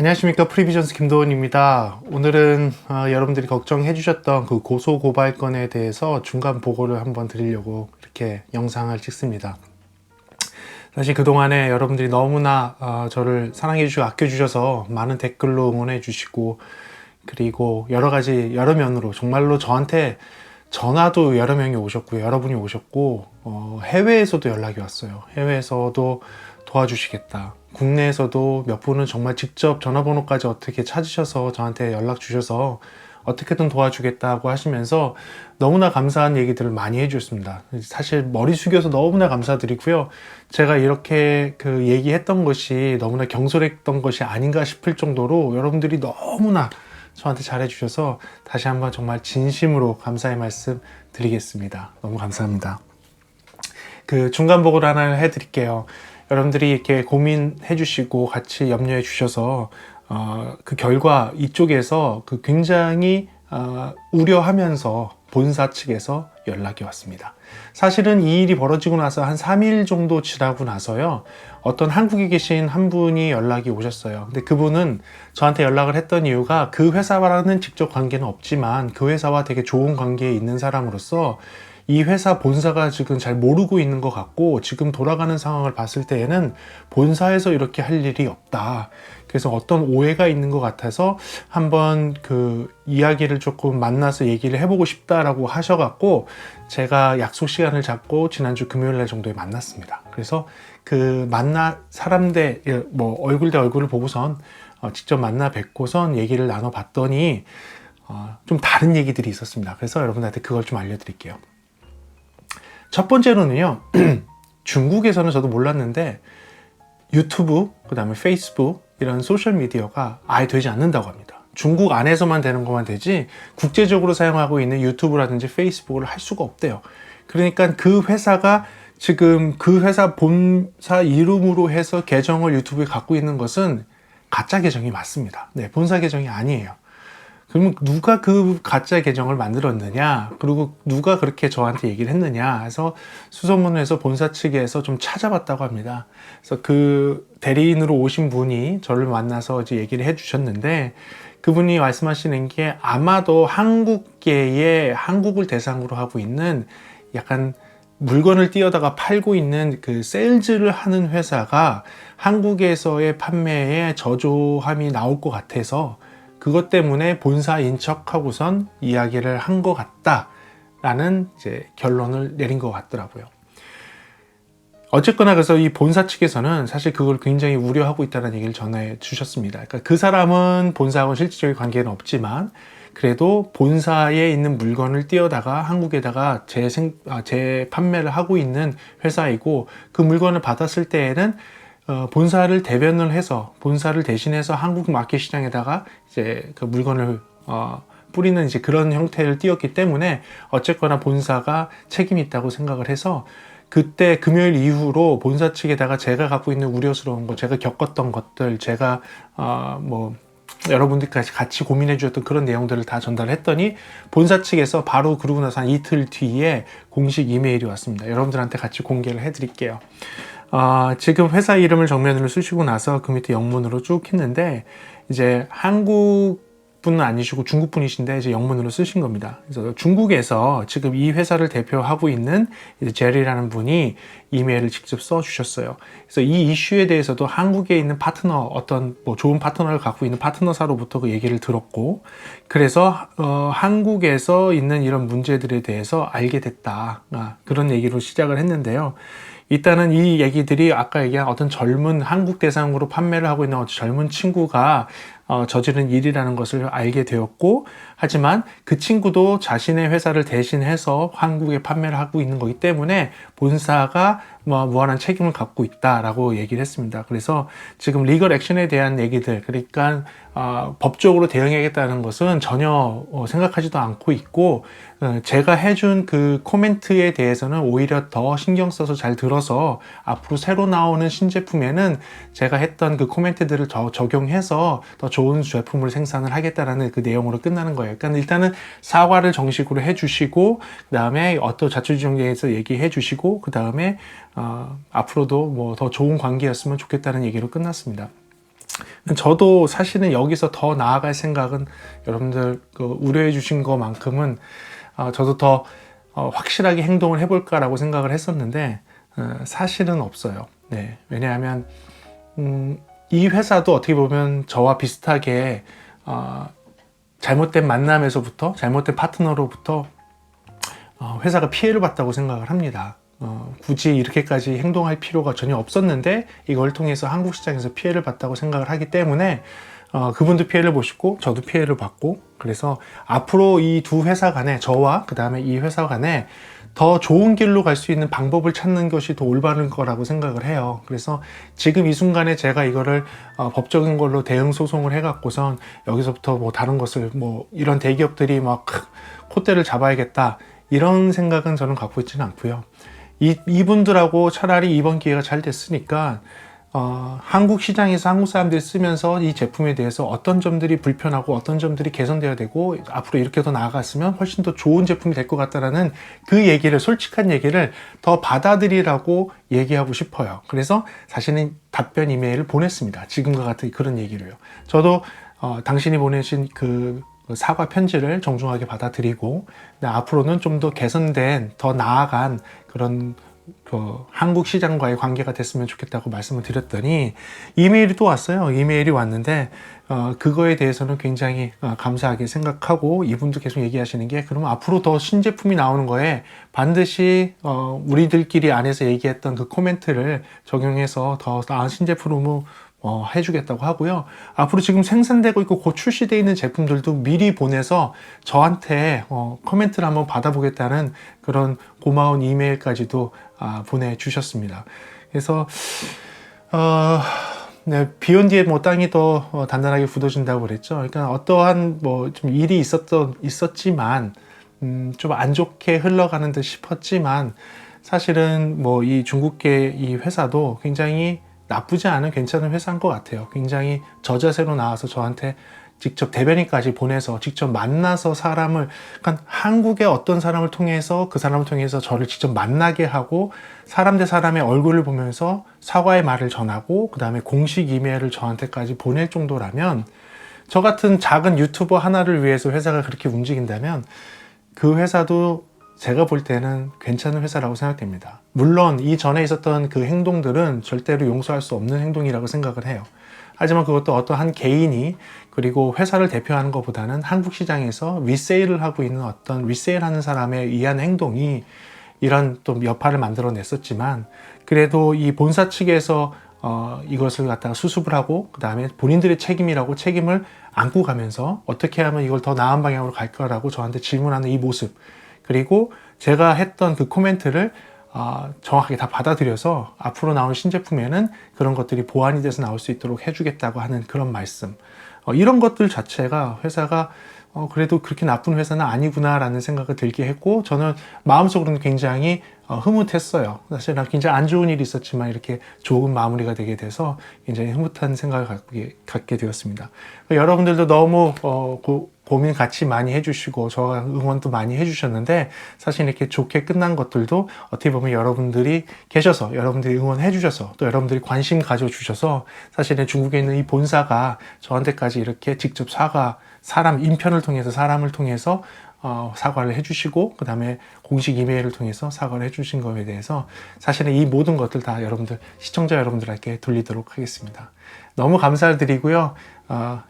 안녕하십니까. 프리비전스 김도원입니다. 오늘은 여러분들이 걱정해 주셨던 그 고소고발건에 대해서 중간 보고를 한번 드리려고 이렇게 영상을 찍습니다. 사실 그동안에 여러분들이 너무나 저를 사랑해 주시고 아껴 주셔서 많은 댓글로 응원해 주시고, 그리고 여러 면으로 정말로 저한테 전화도 여러 명이 오셨고요, 여러분이 오셨고, 해외에서도 연락이 왔어요. 해외에서도 도와주시겠다, 국내에서도 몇 분은 정말 직접 전화번호까지 어떻게 찾으셔서 저한테 연락 주셔서 어떻게든 도와주겠다고 하시면서 너무나 감사한 얘기들을 많이 해주셨습니다. 사실 머리 숙여서 너무나 감사드리고요. 제가 이렇게 그 얘기했던 것이 너무나 경솔했던 것이 아닌가 싶을 정도로 여러분들이 너무나 저한테 잘해주셔서 다시 한번 정말 진심으로 감사의 말씀 드리겠습니다. 너무 감사합니다. 그 중간 보고를 하나 해드릴게요. 여러분들이 이렇게 고민해 주시고 같이 염려해 주셔서 그 결과 이쪽에서 그 굉장히 우려하면서 본사 측에서 연락이 왔습니다. 사실은 이 일이 벌어지고 나서 한 3일 정도 지나고 나서요, 어떤 한국에 계신 한 분이 연락이 오셨어요. 근데 그분은 저한테 연락을 했던 이유가 그 회사와는 직접 관계는 없지만 그 회사와 되게 좋은 관계에 있는 사람으로서 이 회사 본사가 지금 잘 모르고 있는 것 같고, 지금 돌아가는 상황을 봤을 때에는 본사에서 이렇게 할 일이 없다. 그래서 어떤 오해가 있는 것 같아서 한번 그 이야기를 조금 만나서 얘기를 해보고 싶다라고 하셔갖고, 제가 약속 시간을 잡고 지난주 금요일 날 정도에 만났습니다. 그래서 그 사람 대 얼굴 대 얼굴을 보고선 직접 만나 뵙고선 얘기를 나눠봤더니 좀 다른 얘기들이 있었습니다. 그래서 여러분들한테 그걸 좀 알려드릴게요. 첫 번째로는요, 중국에서는 저도 몰랐는데 유튜브, 그 다음에 페이스북 이런 소셜미디어가 아예 되지 않는다고 합니다. 중국 안에서만 되는 것만 되지 국제적으로 사용하고 있는 유튜브라든지 페이스북을 할 수가 없대요. 그러니까 그 회사가 지금 그 회사 본사 이름으로 해서 계정을 유튜브에 갖고 있는 것은 가짜 계정이 맞습니다. 네, 본사 계정이 아니에요. 그러면 누가 그 가짜 계정을 만들었느냐, 그리고 누가 그렇게 저한테 얘기를 했느냐 해서 수소문을 해서 본사 측에서 좀 찾아봤다고 합니다. 그래서 그 대리인으로 오신 분이 저를 만나서 이제 얘기를 해주셨는데, 그분이 말씀하시는 게 아마도 한국계의 한국을 대상으로 하고 있는 약간 물건을 띄어다가 팔고 있는 그 세일즈를 하는 회사가 한국에서의 판매에 저조함이 나올 것 같아서 그것 때문에 본사인 척하고선 이야기를 한 것 같다라는 이제 결론을 내린 것 같더라고요. 어쨌거나 그래서 이 본사 측에서는 사실 그걸 굉장히 우려하고 있다는 얘기를 전해 주셨습니다. 그러니까 그 사람은 본사하고 실질적인 관계는 없지만 그래도 본사에 있는 물건을 띄어다가 한국에다가 재판매를 하고 있는 회사이고, 그 물건을 받았을 때에는 본사를 대변을 해서, 본사를 대신해서 한국 마켓 시장에다가 이제 그 물건을 뿌리는 이제 그런 형태를 띄었기 때문에 어쨌거나 본사가 책임이 있다고 생각을 해서, 그때 금요일 이후로 본사 측에다가 제가 갖고 있는 우려스러운 거, 제가 겪었던 것들, 제가 여러분들까지 같이 고민해 주셨던 그런 내용들을 다 전달했더니 본사 측에서 바로 그러고 나서 한 이틀 뒤에 공식 이메일이 왔습니다. 여러분들한테 같이 공개를 해 드릴게요. 지금 회사 이름을 정면으로 쓰시고 나서 그 밑에 영문으로 쭉 했는데, 이제 한국 분은 아니시고 중국 분이신데 이제 영문으로 쓰신 겁니다. 그래서 중국에서 지금 이 회사를 대표하고 있는 제리라는 분이 이메일을 직접 써주셨어요. 그래서 이 이슈에 대해서도 한국에 있는 파트너, 어떤 좋은 파트너를 갖고 있는 파트너사로부터 그 얘기를 들었고, 그래서 한국에서 있는 이런 문제들에 대해서 알게 됐다, 그런 얘기로 시작을 했는데요. 일단은 이 얘기들이 아까 얘기한 어떤 젊은 한국 대상으로 판매를 하고 있는 젊은 친구가 저지른 일이라는 것을 알게 되었고, 하지만 그 친구도 자신의 회사를 대신해서 한국에 판매를 하고 있는 거기 때문에 본사가 무한한 책임을 갖고 있다라고 얘기를 했습니다. 그래서 지금 리걸 액션에 대한 얘기들, 그러니까 법적으로 대응하겠다는 것은 전혀 생각하지도 않고 있고, 제가 해준 그 코멘트에 대해서는 오히려 더 신경 써서 잘 들어서 앞으로 새로 나오는 신제품에는 제가 했던 그 코멘트들을 더 적용해서 더 좋은 제품을 생산을 하겠다라는 그 내용으로 끝나는 거예요. 그러니까 일단은 사과를 정식으로 해주시고, 그 다음에 어떤 자초지종에 대해서 얘기해 주시고, 그 다음에 앞으로도 더 좋은 관계였으면 좋겠다는 얘기로 끝났습니다. 저도 사실은 여기서 더 나아갈 생각은 여러분들 우려해 주신 것만큼은 저도 더 확실하게 행동을 해볼까라고 생각을 했었는데 사실은 없어요. 네, 왜냐하면 이 회사도 어떻게 보면 저와 비슷하게 잘못된 만남에서부터 잘못된 파트너로부터 회사가 피해를 봤다고 생각을 합니다. 굳이 이렇게까지 행동할 필요가 전혀 없었는데 이걸 통해서 한국 시장에서 피해를 봤다고 생각을 하기 때문에 그분도 피해를 보시고 저도 피해를 받고, 그래서 앞으로 이 두 회사 간에, 저와 그 다음에 이 회사 간에 더 좋은 길로 갈 수 있는 방법을 찾는 것이 더 올바른 거라고 생각을 해요. 그래서 지금 이 순간에 제가 이거를 법적인 걸로 대응 소송을 해갖고선 여기서부터 뭐 다른 것을 뭐 이런 대기업들이 막 콧대를 잡아야겠다 이런 생각은 저는 갖고 있지는 않고요. 이분들하고 차라리 이번 기회가 잘 됐으니까 한국 시장에서 한국 사람들이 쓰면서 이 제품에 대해서 어떤 점들이 불편하고 어떤 점들이 개선되어야 되고 앞으로 이렇게 더 나아갔으면 훨씬 더 좋은 제품이 될 것 같다라는 그 얘기를, 솔직한 얘기를 더 받아들이라고 얘기하고 싶어요. 그래서 사실은 답변 이메일을 보냈습니다. 지금과 같은 그런 얘기를요. 저도 당신이 보내신 그 사과 편지를 정중하게 받아들이고 앞으로는 좀 더 개선된, 더 나아간 그런 한국 시장과의 관계가 됐으면 좋겠다고 말씀을 드렸더니 이메일이 또 왔어요. 이메일이 왔는데 그거에 대해서는 굉장히 감사하게 생각하고, 이분도 계속 얘기하시는 게, 그러면 앞으로 더 신제품이 나오는 거에 반드시 우리들끼리 안에서 얘기했던 그 코멘트를 적용해서 더 나은 신제품으로 해주겠다고 하고요. 앞으로 지금 생산되고 있고 곧 출시되어 있는 제품들도 미리 보내서 저한테 코멘트를 한번 받아보겠다는 그런 고마운 이메일까지도 보내주셨습니다. 그래서 네, 비 온 뒤에 뭐 땅이 더 단단하게 굳어진다고 그랬죠. 그러니까 어떠한 뭐 좀 일이 있었지만 좀 안 좋게 흘러가는 듯 싶었지만, 사실은 뭐 이 중국계 이 회사도 굉장히 나쁘지 않은 괜찮은 회사인 것 같아요. 굉장히 저자세로 나와서 저한테 직접 대변인까지 보내서 직접 만나서 사람을, 그러니까 한국의 어떤 사람을 통해서 그 사람을 통해서 저를 직접 만나게 하고 사람 대 사람의 얼굴을 보면서 사과의 말을 전하고 그 다음에 공식 이메일을 저한테까지 보낼 정도라면, 저 같은 작은 유튜버 하나를 위해서 회사가 그렇게 움직인다면 그 회사도 제가 볼 때는 괜찮은 회사라고 생각됩니다. 물론 이전에 있었던 그 행동들은 절대로 용서할 수 없는 행동이라고 생각을 해요. 하지만 그것도 어떤 한 개인이, 그리고 회사를 대표하는 것보다는 한국 시장에서 리세일을 하고 있는 어떤 리세일하는 사람에 의한 행동이 이런 또 여파를 만들어냈었지만, 그래도 이 본사 측에서 이것을 갖다가 수습을 하고 그 다음에 본인들의 책임이라고 책임을 안고 가면서 어떻게 하면 이걸 더 나은 방향으로 갈까라고 저한테 질문하는 이 모습, 그리고 제가 했던 그 코멘트를 정확하게 다 받아들여서 앞으로 나오는 신제품에는 그런 것들이 보완이 돼서 나올 수 있도록 해주겠다고 하는 그런 말씀, 이런 것들 자체가 회사가 그래도 그렇게 나쁜 회사는 아니구나 라는 생각을 들게 했고, 저는 마음속으로는 굉장히 흐뭇했어요. 사실 굉장히 안 좋은 일이 있었지만 이렇게 좋은 마무리가 되게 돼서 굉장히 흐뭇한 생각을 갖게 되었습니다. 여러분들도 너무 고민 같이 많이 해주시고 저와 응원도 많이 해주셨는데, 사실 이렇게 좋게 끝난 것들도 어떻게 보면 여러분들이 계셔서, 여러분들이 응원해 주셔서, 또 여러분들이 관심 가져주셔서 사실은 중국에 있는 이 본사가 저한테까지 이렇게 직접 인편을 통해서, 사람을 통해서 사과를 해주시고 그 다음에 공식 이메일을 통해서 사과를 해주신 것에 대해서 사실은 이 모든 것들 다 여러분들, 시청자 여러분들에게 돌리도록 하겠습니다. 너무 감사드리고요.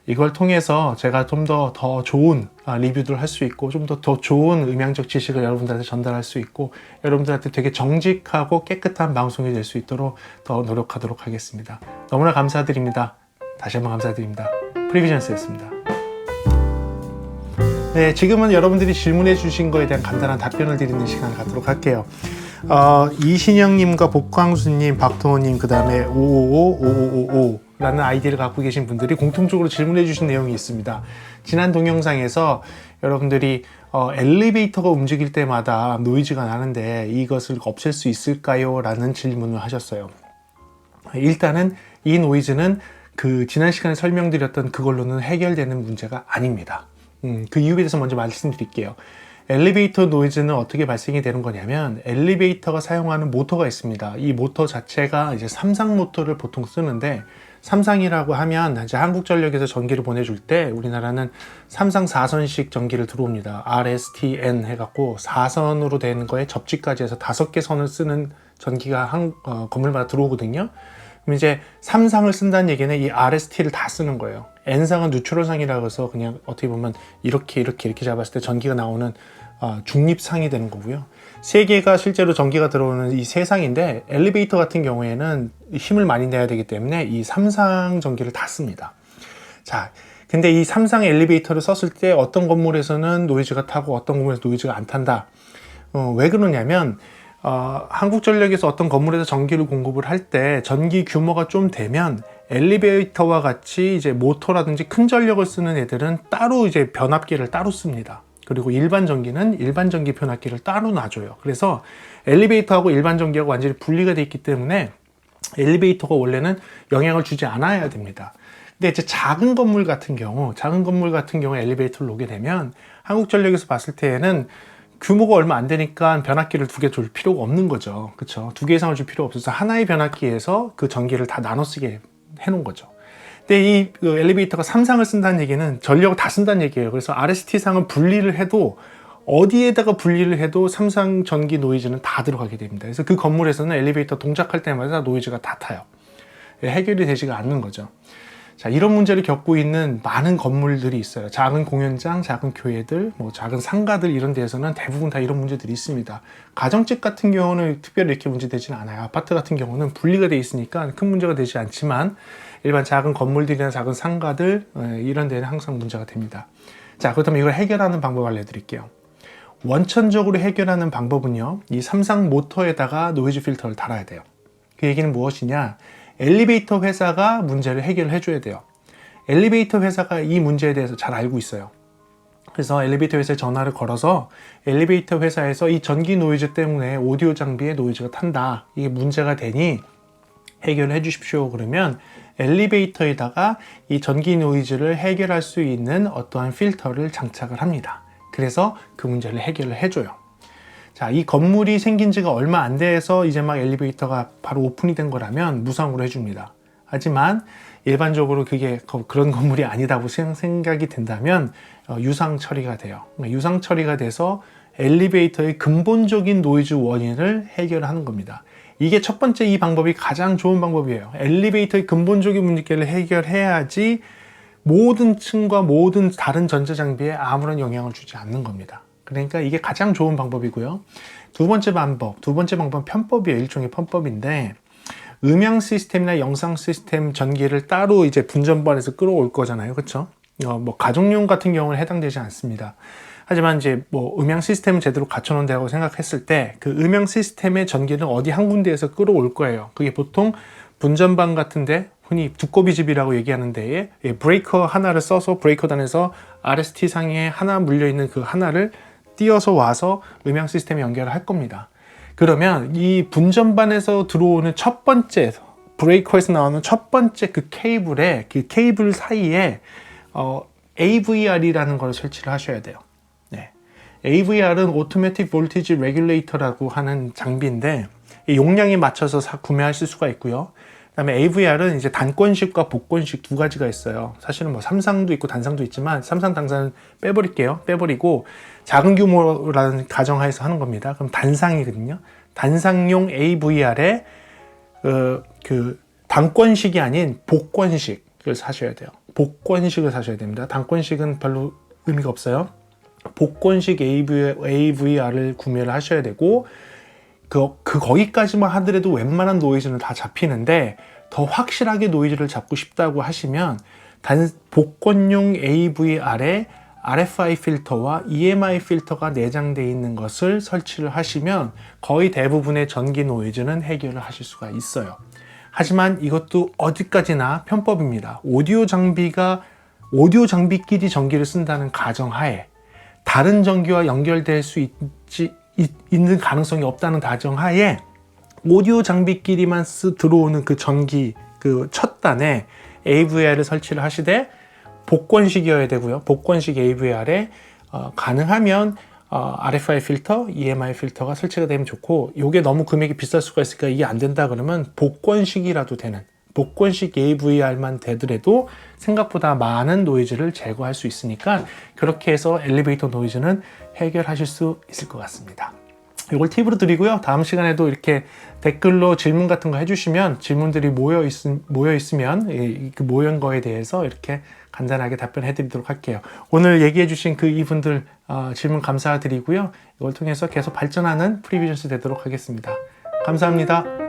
이걸 통해서 제가 좀 더 좋은 리뷰들을 할 수 있고 좀 더 좋은 음향적 지식을 여러분들한테 전달할 수 있고 여러분들한테 되게 정직하고 깨끗한 방송이 될 수 있도록 더 노력하도록 하겠습니다. 너무나 감사드립니다. 다시 한번 감사드립니다. 프리비전스였습니다. 네, 지금은 여러분들이 질문해 주신 거에 대한 간단한 답변을 드리는 시간을 갖도록 할게요. 이신영님과 복광수님, 박도호님, 그 다음에 555-5555라는 아이디를 갖고 계신 분들이 공통적으로 질문해 주신 내용이 있습니다. 지난 동영상에서 여러분들이 엘리베이터가 움직일 때마다 노이즈가 나는데 이것을 없앨 수 있을까요? 라는 질문을 하셨어요. 일단은 이 노이즈는 그 지난 시간에 설명드렸던 그걸로는 해결되는 문제가 아닙니다. 그 이유에 대해서 먼저 말씀드릴게요. 엘리베이터 노이즈는 어떻게 발생이 되는 거냐면, 엘리베이터가 사용하는 모터가 있습니다. 이 모터 자체가 이제 삼상 모터를 보통 쓰는데, 삼상이라고 하면 이제 한국전력에서 전기를 보내줄 때 우리나라는 삼상 4선식 전기를 들어옵니다. RSTN 해갖고 4선으로 되는 거에 접지까지 해서 5개 선을 쓰는 전기가 건물마다 들어오거든요. 그럼 이제 삼상을 쓴다는 얘기는 이 RST를 다 쓰는 거예요. N상은 뉴트럴상이라고 해서 그냥 어떻게 보면 이렇게 잡았을 때 전기가 나오는 중립상이 되는 거고요. 3개가 실제로 전기가 들어오는 이 3상인데 엘리베이터 같은 경우에는 힘을 많이 내야 되기 때문에 이 3상 전기를 다 씁니다. 자, 근데 이 3상 엘리베이터를 썼을 때 어떤 건물에서는 노이즈가 타고 어떤 건물에서 노이즈가 안 탄다. 왜 그러냐면 한국전력에서 어떤 건물에서 전기를 공급을 할 때 전기 규모가 좀 되면 엘리베이터와 같이 이제 모터라든지 큰 전력을 쓰는 애들은 따로 이제 변압기를 따로 씁니다. 그리고 일반 전기는 일반 전기 변압기를 따로 놔줘요. 그래서 엘리베이터하고 일반 전기하고 완전히 분리가 되어 있기 때문에 엘리베이터가 원래는 영향을 주지 않아야 됩니다. 근데 이제 작은 건물 같은 경우 엘리베이터를 놓게 되면 한국전력에서 봤을 때에는 규모가 얼마 안 되니까 변압기를 2개 줄 필요가 없는 거죠. 그렇죠? 2개 이상을 줄 필요 없어서 하나의 변압기에서 그 전기를 다 나눠 쓰게 해놓은 거죠. 근데 이 엘리베이터가 3상을 쓴다는 얘기는 전력을 다 쓴다는 얘기예요. 그래서 RST상은 분리를 해도 어디에다가 분리를 해도 3상 전기 노이즈는 다 들어가게 됩니다. 그래서 그 건물에서는 엘리베이터 동작할 때마다 노이즈가 다 타요. 해결이 되지가 않는 거죠. 자, 이런 문제를 겪고 있는 많은 건물들이 있어요. 작은 공연장, 작은 교회들, 작은 상가들 이런 데에서는 대부분 다 이런 문제들이 있습니다. 가정집 같은 경우는 특별히 이렇게 문제되지는 않아요. 아파트 같은 경우는 분리가 돼 있으니까 큰 문제가 되지 않지만 일반 작은 건물들이나 작은 상가들 이런 데는 항상 문제가 됩니다. 자, 그렇다면 이걸 해결하는 방법 알려드릴게요. 원천적으로 해결하는 방법은요, 이 3상 모터에다가 노이즈 필터를 달아야 돼요. 그 얘기는 무엇이냐? 엘리베이터 회사가 문제를 해결해 줘야 돼요. 엘리베이터 회사가 이 문제에 대해서 잘 알고 있어요. 그래서 엘리베이터 회사에 전화를 걸어서 엘리베이터 회사에서 이 전기 노이즈 때문에 오디오 장비에 노이즈가 탄다, 이게 문제가 되니 해결해 주십시오. 그러면 엘리베이터에다가 이 전기 노이즈를 해결할 수 있는 어떠한 필터를 장착을 합니다. 그래서 그 문제를 해결을 해줘요. 자, 이 건물이 생긴 지가 얼마 안 돼서 이제 막 엘리베이터가 바로 오픈이 된 거라면 무상으로 해줍니다. 하지만 일반적으로 그게 그런 건물이 아니다고 생각이 된다면 유상 처리가 돼요. 유상 처리가 돼서 엘리베이터의 근본적인 노이즈 원인을 해결하는 겁니다. 이게 첫 번째, 이 방법이 가장 좋은 방법이에요. 엘리베이터의 근본적인 문제를 해결해야지 모든 층과 모든 다른 전자장비에 아무런 영향을 주지 않는 겁니다. 그러니까 이게 가장 좋은 방법이고요. 두 번째 방법은 편법이에요. 일종의 편법인데, 음향 시스템이나 영상 시스템 전기를 따로 이제 분전반에서 끌어올 거잖아요. 그렇죠? 가정용 같은 경우는 해당되지 않습니다. 하지만 이제 음향 시스템을 제대로 갖춰놓는다고 생각했을 때 그 음향 시스템의 전기는 어디 한 군데에서 끌어올 거예요. 그게 보통 분전반 같은데 흔히 두꺼비집이라고 얘기하는 데에 브레이커 하나를 써서 브레이커단에서 RST 상에 하나 물려있는 그 하나를 띄어서 와서 음향 시스템에 연결을 할 겁니다. 그러면 이 분전반에서 들어오는 첫 번째, 브레이커에서 나오는 첫 번째 그 케이블 사이에 AVR이라는 걸 설치를 하셔야 돼요. 네. AVR은 Automatic Voltage Regulator라고 하는 장비인데 용량에 맞춰서 구매하실 수가 있고요. 그다음에 AVR은 이제 단권식과 복권식 두 가지가 있어요. 사실은 삼상도 있고 단상도 있지만 삼상, 단상은 빼버리고 작은 규모라는 가정하에서 하는 겁니다. 그럼 단상이거든요. 단상용 AVR에 그 단권식이 아닌 복권식을 사셔야 돼요. 복권식을 사셔야 됩니다. 단권식은 별로 의미가 없어요. 복권식 AVR을 구매를 하셔야 되고 거기까지만 하더라도 웬만한 노이즈는 다 잡히는데 더 확실하게 노이즈를 잡고 싶다고 하시면 복권용 AVR에 RFI 필터와 EMI 필터가 내장되어 있는 것을 설치를 하시면 거의 대부분의 전기 노이즈는 해결을 하실 수가 있어요. 하지만 이것도 어디까지나 편법입니다. 오디오 장비끼리 전기를 쓴다는 가정하에 다른 전기와 연결될 수 있는 가능성이 없다는 가정하에 오디오 장비끼리만 들어오는 그 전기 첫 단에 AVR을 설치를 하시되 복권식이어야 되고요. 복권식 AVR에 가능하면 RFI 필터, EMI 필터가 설치가 되면 좋고, 이게 너무 금액이 비쌀 수가 있으니까 이게 안 된다 그러면 복권식이라도 되는 복권식 AVR만 되더라도 생각보다 많은 노이즈를 제거할 수 있으니까 그렇게 해서 엘리베이터 노이즈는 해결하실 수 있을 것 같습니다. 이걸 팁으로 드리고요. 다음 시간에도 이렇게 댓글로 질문 같은 거 해주시면 질문들이 모여 있으면 그 모인 거에 대해서 이렇게 간단하게 답변해 드리도록 할게요. 오늘 얘기해 주신 그 이분들 질문 감사드리고요. 이걸 통해서 계속 발전하는 프리비전스 되도록 하겠습니다. 감사합니다.